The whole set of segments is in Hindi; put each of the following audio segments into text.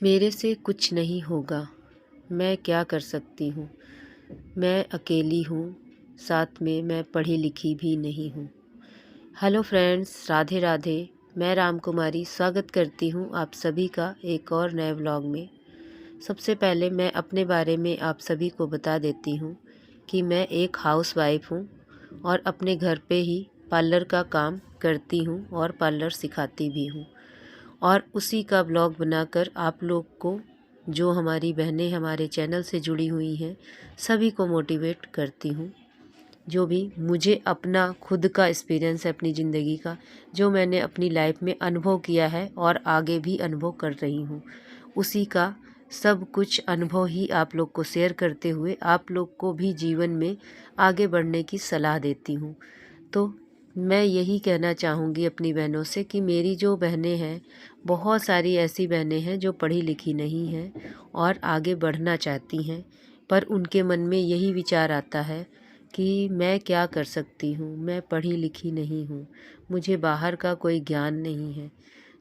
मेरे से कुछ नहीं होगा, मैं क्या कर सकती हूँ। मैं अकेली हूँ, साथ में मैं पढ़ी लिखी भी नहीं हूँ। Hello friends, Radhe Radhe. मैं रामकुमारी स्वागत करती हूँ आप सभी का एक और नए व्लॉग में। सबसे पहले मैं अपने बारे में आप सभी को बता देती हूँ कि मैं एक हाउसवाइफ हूँ और अपने घर पे ही पार्लर का काम करती हूँ और पार्लर सिखाती भी हूँ। और उसी का ब्लॉग बनाकर आप लोग को, जो हमारी बहनें हमारे चैनल से जुड़ी हुई हैं, सभी को मोटिवेट करती हूँ। जो भी मुझे अपना खुद का एक्सपीरियंस है अपनी ज़िंदगी का, जो मैंने अपनी लाइफ में अनुभव किया है और आगे भी अनुभव कर रही हूँ, उसी का सब कुछ अनुभव ही आप लोग को शेयर करते हुए आप लोग को भी जीवन में आगे बढ़ने की सलाह देती हूँ। तो मैं यही कहना चाहूँगी अपनी बहनों से कि मेरी जो बहनें हैं, बहुत सारी ऐसी बहनें हैं जो पढ़ी लिखी नहीं हैं और आगे बढ़ना चाहती हैं, पर उनके मन में यही विचार आता है कि मैं क्या कर सकती हूँ, मैं पढ़ी लिखी नहीं हूँ, मुझे बाहर का कोई ज्ञान नहीं है।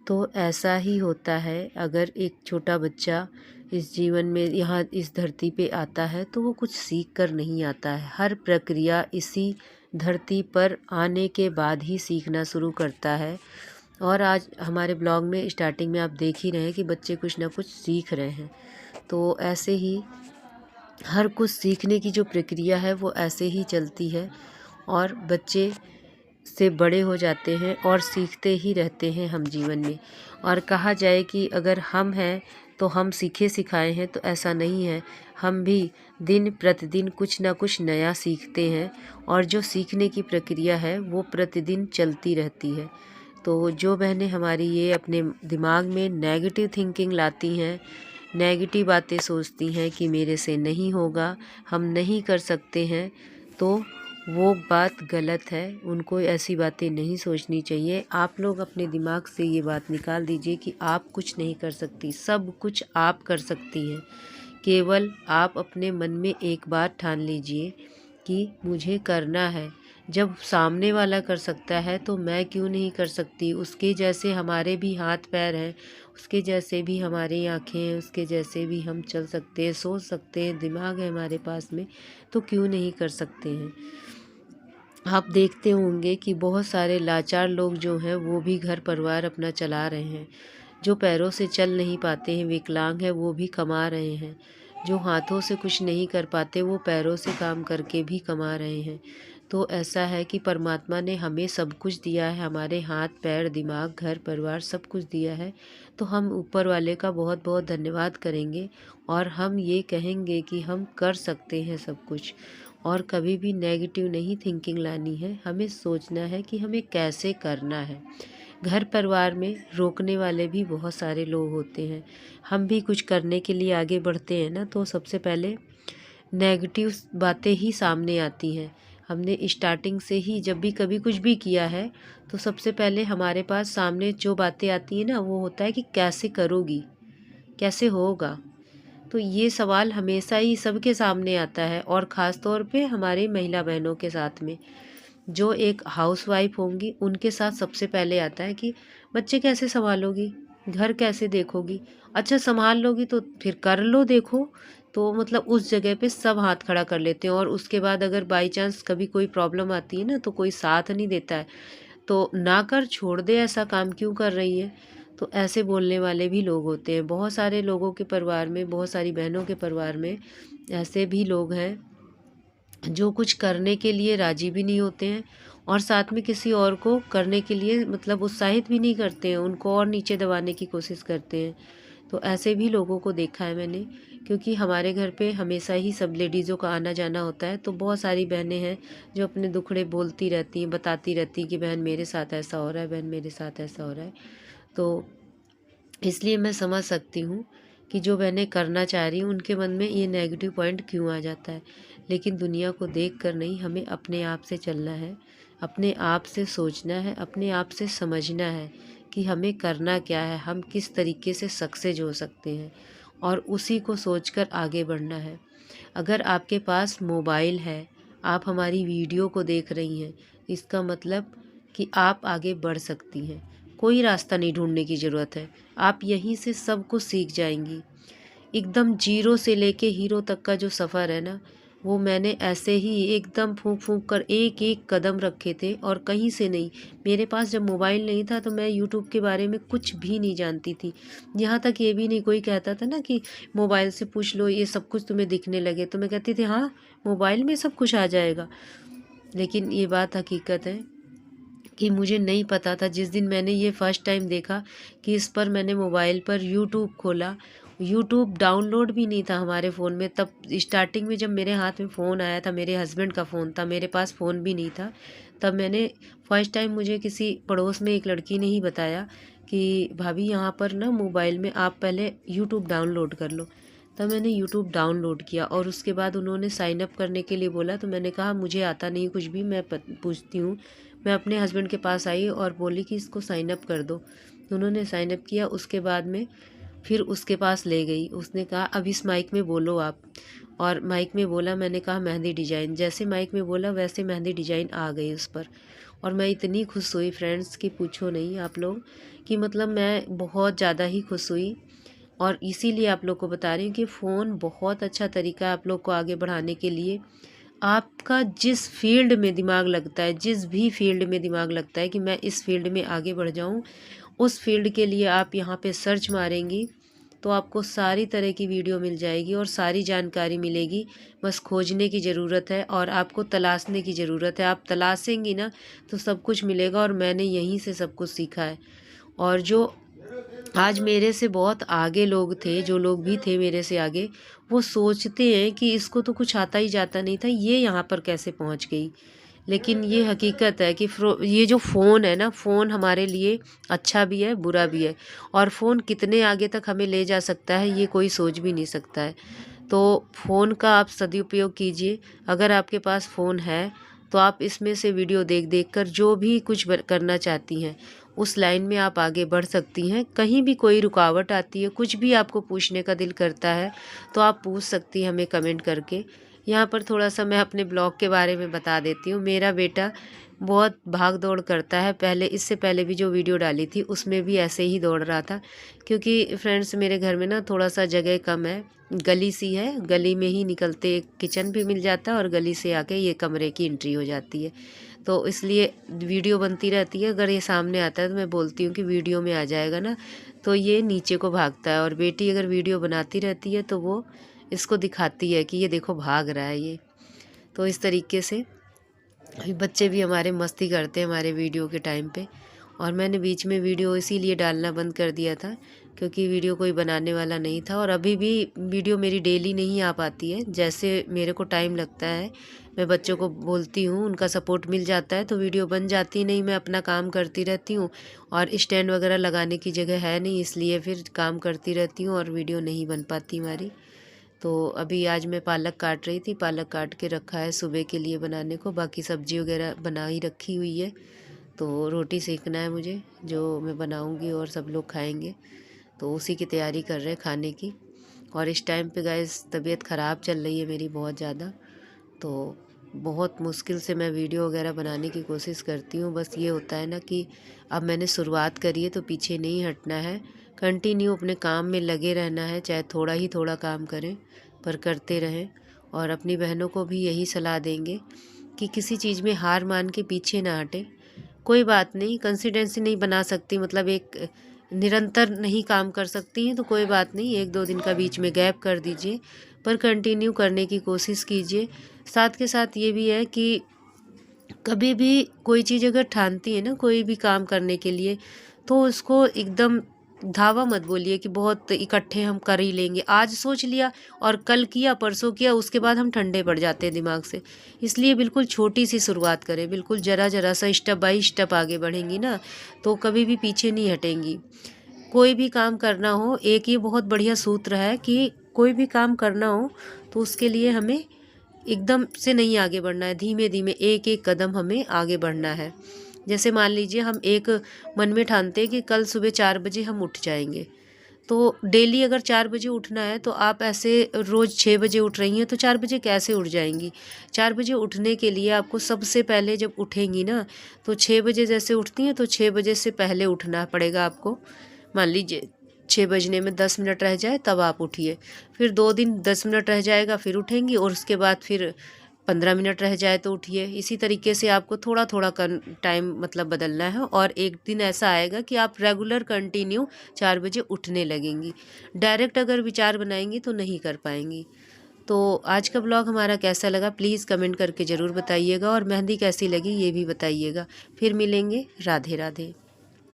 तो ऐसा ही होता है, अगर एक छोटा बच्चा इस जीवन में यहाँ इस धरती पे आता है तो वो कुछ सीख कर नहीं आता है। हर प्रक्रिया इसी धरती पर आने के बाद ही सीखना शुरू करता है। और आज हमारे ब्लॉग में स्टार्टिंग में आप देख ही रहे हैं कि बच्चे कुछ ना कुछ सीख रहे हैं। तो ऐसे ही हर कुछ सीखने की जो प्रक्रिया है वो ऐसे ही चलती है और बच्चे से बड़े हो जाते हैं और सीखते ही रहते हैं हम जीवन में। और कहा जाए कि अगर हम हैं तो हम सीखे सिखाए हैं, तो ऐसा नहीं है। हम भी दिन प्रतिदिन कुछ ना कुछ नया सीखते हैं और जो सीखने की प्रक्रिया है वो प्रतिदिन चलती रहती है। तो जो बहनें हमारी ये अपने दिमाग में नेगेटिव थिंकिंग लाती हैं, नेगेटिव बातें सोचती हैं कि मेरे से नहीं होगा, हम नहीं कर सकते हैं, तो वो बात गलत है। उनको ऐसी बातें नहीं सोचनी चाहिए। आप लोग अपने दिमाग से ये बात निकाल दीजिए कि आप कुछ नहीं कर सकती, सब कुछ आप कर सकती हैं। केवल आप अपने मन में एक बार ठान लीजिए कि मुझे करना है। जब सामने वाला कर सकता है तो मैं क्यों नहीं कर सकती। उसके जैसे हमारे भी हाथ पैर हैं, उसके जैसे भी हमारी आँखें हैं, उसके जैसे भी हम चल सकते हैं, सोच सकते हैं, दिमाग है हमारे पास में, तो क्यों नहीं कर सकते हैं। आप देखते होंगे कि बहुत सारे लाचार लोग जो हैं वो भी घर परिवार अपना चला रहे हैं। जो पैरों से चल नहीं पाते हैं, विकलांग हैं, वो भी कमा रहे हैं। जो हाथों से कुछ नहीं कर पाते, वो पैरों से काम करके भी कमा रहे हैं। तो ऐसा है कि परमात्मा ने हमें सब कुछ दिया है, हमारे हाथ पैर दिमाग घर परिवार सब कुछ दिया है। तो हम ऊपर वाले का बहुत बहुत धन्यवाद करेंगे और हम ये कहेंगे कि हम कर सकते हैं सब कुछ। और कभी भी नेगेटिव नहीं थिंकिंग लानी है, हमें सोचना है कि हमें कैसे करना है। घर परिवार में रोकने वाले भी बहुत सारे लोग होते हैं। हम भी कुछ करने के लिए आगे बढ़ते हैं ना, तो सबसे पहले नेगेटिव बातें ही सामने आती हैं। हमने स्टार्टिंग से ही जब भी कभी कुछ भी किया है तो सबसे पहले हमारे पास सामने जो बातें आती हैं ना, वो होता है कि कैसे करोगी, कैसे होगा। तो ये सवाल हमेशा ही सबके सामने आता है और ख़ास तौर पे हमारे महिला बहनों के साथ में, जो एक हाउसवाइफ होंगी उनके साथ सबसे पहले आता है कि बच्चे कैसे संभालोगी, घर कैसे देखोगी। अच्छा संभाल लोगी तो फिर कर लो, देखो। तो मतलब उस जगह पे सब हाथ खड़ा कर लेते हैं और उसके बाद अगर बाई चांस कभी कोई प्रॉब्लम आती है ना, तो कोई साथ नहीं देता है। तो ना कर, छोड़ दे, ऐसा काम क्यों कर रही है। तो ऐसे बोलने वाले भी लोग होते हैं। बहुत सारे लोगों के परिवार में, बहुत सारी बहनों के परिवार में ऐसे भी लोग हैं जो कुछ करने के लिए राजी भी नहीं होते हैं और साथ में किसी और को करने के लिए मतलब उत्साहित भी नहीं करते हैं, उनको और नीचे दबाने की कोशिश करते हैं। तो ऐसे भी लोगों को देखा है मैंने, क्योंकि हमारे घर पे हमेशा ही सब लेडीज़ों का आना जाना होता है। तो बहुत सारी बहनें हैं जो अपने दुखड़े बोलती रहती हैं, बताती रहती हैं कि बहन मेरे साथ ऐसा हो रहा है, बहन मेरे साथ ऐसा हो रहा है। तो इसलिए मैं समझ सकती हूँ कि जो बहनें करना चाह रही हैं उनके मन में ये नेगेटिव पॉइंट क्यों आ जाता है। लेकिन दुनिया को देख कर नहीं, हमें अपने आप से चलना है, अपने आप से सोचना है, अपने आप से समझना है कि हमें करना क्या है, हम किस तरीके से सक्सेस हो सकते हैं और उसी को सोचकर आगे बढ़ना है। अगर आपके पास मोबाइल है, आप हमारी वीडियो को देख रही हैं, इसका मतलब कि आप आगे बढ़ सकती हैं। कोई रास्ता नहीं ढूंढने की ज़रूरत है, आप यहीं से सब कुछ सीख जाएंगी। एकदम जीरो से लेके हीरो तक का जो सफ़र है ना, वो मैंने ऐसे ही एकदम फूंक फूंक कर एक एक कदम रखे थे और कहीं से नहीं। मेरे पास जब मोबाइल नहीं था तो मैं यूट्यूब के बारे में कुछ भी नहीं जानती थी। यहाँ तक ये भी नहीं, कोई कहता था ना कि मोबाइल से पूछ लो ये सब कुछ तुम्हें दिखने लगे, तो मैं कहती थी हाँ, मोबाइल में सब कुछ आ जाएगा। लेकिन ये बात हकीकत है कि मुझे नहीं पता था। जिस दिन मैंने ये फ़र्स्ट टाइम देखा कि इस पर मैंने मोबाइल पर यूट्यूब खोला, यूट्यूब डाउनलोड भी नहीं था हमारे फ़ोन में। तब स्टार्टिंग में जब मेरे हाथ में फ़ोन आया था, मेरे हस्बैंड का फ़ोन था, मेरे पास फ़ोन भी नहीं था। तब मैंने फ़र्स्ट टाइम, मुझे किसी पड़ोस में एक लड़की ने ही बताया कि भाभी यहाँ पर ना मोबाइल में आप पहले यूट्यूब डाउनलोड कर लो। तब मैंने यूट्यूब डाउनलोड किया और उसके बाद उन्होंने साइन अप करने के लिए बोला। तो मैंने कहा मुझे आता नहीं कुछ भी, मैं पूछती हूँ। मैं अपने हस्बैंड के पास आई और बोली कि इसको साइन अप कर दो। उन्होंने साइन अप किया। उसके बाद में फिर उसके पास ले गई। उसने कहा अब इस माइक में बोलो आप, और माइक में बोला। मैंने कहा मेहंदी डिजाइन। जैसे माइक में बोला वैसे मेहंदी डिजाइन आ गई उस पर। और मैं इतनी खुश हुई फ्रेंड्स कि पूछो नहीं आप लोग, कि मतलब मैं बहुत ज़्यादा ही खुश हुई। और इसीलिए आप लोग को बता रही हूँ कि फ़ोन बहुत अच्छा तरीका है आप लोग को आगे बढ़ाने के लिए। आपका जिस फील्ड में दिमाग लगता है, जिस भी फील्ड में दिमाग लगता है कि मैं इस फील्ड में आगे बढ़ जाऊँ, उस फील्ड के लिए आप यहाँ पे सर्च मारेंगी तो आपको सारी तरह की वीडियो मिल जाएगी और सारी जानकारी मिलेगी। बस खोजने की ज़रूरत है और आपको तलाशने की ज़रूरत है। आप तलाशेंगी ना तो सब कुछ मिलेगा, और मैंने यहीं से सब कुछ सीखा है। और जो आज मेरे से बहुत आगे लोग थे, जो लोग भी थे मेरे से आगे, वो सोचते हैं कि इसको तो कुछ आता ही जाता नहीं था, ये यहाँ पर कैसे पहुँच गई। लेकिन ये हकीकत है कि ये जो फ़ोन है ना, फ़ोन हमारे लिए अच्छा भी है बुरा भी है। और फ़ोन कितने आगे तक हमें ले जा सकता है ये कोई सोच भी नहीं सकता है। तो फ़ोन का आप सदुपयोग कीजिए। अगर आपके पास फ़ोन है तो आप इसमें से वीडियो देख देख कर जो भी कुछ करना चाहती हैं उस लाइन में आप आगे बढ़ सकती हैं। कहीं भी कोई रुकावट आती है, कुछ भी आपको पूछने का दिल करता है तो आप पूछ सकती हैं हमें कमेंट करके। यहाँ पर थोड़ा सा मैं अपने ब्लॉग के बारे में बता देती हूँ। मेरा बेटा बहुत भाग दौड़ करता है। पहले, इससे पहले भी जो वीडियो डाली थी उसमें भी ऐसे ही दौड़ रहा था, क्योंकि फ्रेंड्स मेरे घर में ना थोड़ा सा जगह कम है, गली सी है। गली में ही निकलते किचन भी मिल जाता है और गली से आके ये कमरे की एंट्री हो जाती है। तो इसलिए वीडियो बनती रहती है। अगर ये सामने आता है तो मैं बोलती हूँ कि वीडियो में आ जाएगा ना, तो ये नीचे को भागता है। और बेटी अगर वीडियो बनाती रहती है तो वो इसको दिखाती है कि ये देखो भाग रहा है ये। तो इस तरीके से अभी बच्चे भी हमारे मस्ती करते हैं हमारे वीडियो के टाइम पे। और मैंने बीच में वीडियो इसीलिए डालना बंद कर दिया था क्योंकि वीडियो कोई बनाने वाला नहीं था। और अभी भी वीडियो मेरी डेली नहीं आ पाती है, जैसे मेरे को टाइम लगता है। मैं बच्चों को बोलती हूँ, उनका सपोर्ट मिल जाता है तो वीडियो बन जाती नहीं। मैं अपना काम करती रहती हूँ और स्टैंड वगैरह लगाने की जगह है नहीं, इसलिए फिर काम करती रहती हूँ और वीडियो नहीं बन पाती हमारी। तो अभी आज मैं पालक काट रही थी, पालक काट के रखा है सुबह के लिए बनाने को। बाकी सब्जी वगैरह बना ही रखी हुई है। तो रोटी सेकना है मुझे, जो मैं बनाऊंगी और सब लोग खाएंगे। तो उसी की तैयारी कर रहे हैं खाने की। और इस टाइम पे गाइस तबीयत ख़राब चल रही है मेरी बहुत ज़्यादा। तो बहुत मुश्किल से मैं वीडियो वगैरह बनाने की कोशिश करती हूँ। बस ये होता है ना कि अब मैंने शुरुआत करी है तो पीछे नहीं हटना है, कंटिन्यू अपने काम में लगे रहना है। चाहे थोड़ा ही थोड़ा काम करें पर करते रहें। और अपनी बहनों को भी यही सलाह देंगे कि किसी चीज़ में हार मान के पीछे ना हटें। कोई बात नहीं, कंसिस्टेंसी नहीं बना सकती, मतलब एक निरंतर नहीं काम कर सकती हैं तो कोई बात नहीं, 1-2 दिन का बीच में गैप कर दीजिए, पर कंटिन्यू करने की कोशिश कीजिए। साथ के साथ ये भी है कि कभी भी कोई चीज़ अगर ठानती है ना कोई भी काम करने के लिए, तो उसको एकदम धावा मत बोलिए कि बहुत इकट्ठे हम कर ही लेंगे। आज सोच लिया और कल किया, परसों किया, उसके बाद हम ठंडे पड़ जाते हैं दिमाग से। इसलिए बिल्कुल छोटी सी शुरुआत करें, बिल्कुल ज़रा ज़रा सा स्टेप बाय स्टेप आगे बढ़ेंगी ना तो कभी भी पीछे नहीं हटेंगी। कोई भी काम करना हो, एक ये बहुत बढ़िया सूत्र है कि कोई भी काम करना हो तो उसके लिए हमें एकदम से नहीं आगे बढ़ना है, धीमे धीमे एक एक कदम हमें आगे बढ़ना है। जैसे मान लीजिए हम एक मन में ठानते हैं कि कल सुबह 4 बजे हम उठ जाएंगे, तो डेली अगर 4 बजे उठना है तो आप ऐसे रोज़ 6 बजे उठ रही हैं तो 4 बजे कैसे उठ जाएंगी। 4 बजे उठने के लिए आपको सबसे पहले जब उठेंगी ना, तो 6 बजे जैसे उठती हैं तो 6 बजे से पहले उठना पड़ेगा आपको। मान लीजिए 6 बजने में 10 मिनट रह जाए तब आप उठिए। फिर 2 दिन 10 मिनट रह जाएगा फिर उठेंगी, और उसके बाद फिर 15 मिनट रह जाए तो उठिए। इसी तरीके से आपको थोड़ा थोड़ा टाइम मतलब बदलना है, और एक दिन ऐसा आएगा कि आप रेगुलर कंटिन्यू 4 बजे उठने लगेंगी। डायरेक्ट अगर विचार बनाएंगी तो नहीं कर पाएंगी। तो आज का ब्लॉग हमारा कैसा लगा प्लीज़ कमेंट करके ज़रूर बताइएगा, और मेहंदी कैसी लगी ये भी बताइएगा। फिर मिलेंगे। राधे राधे।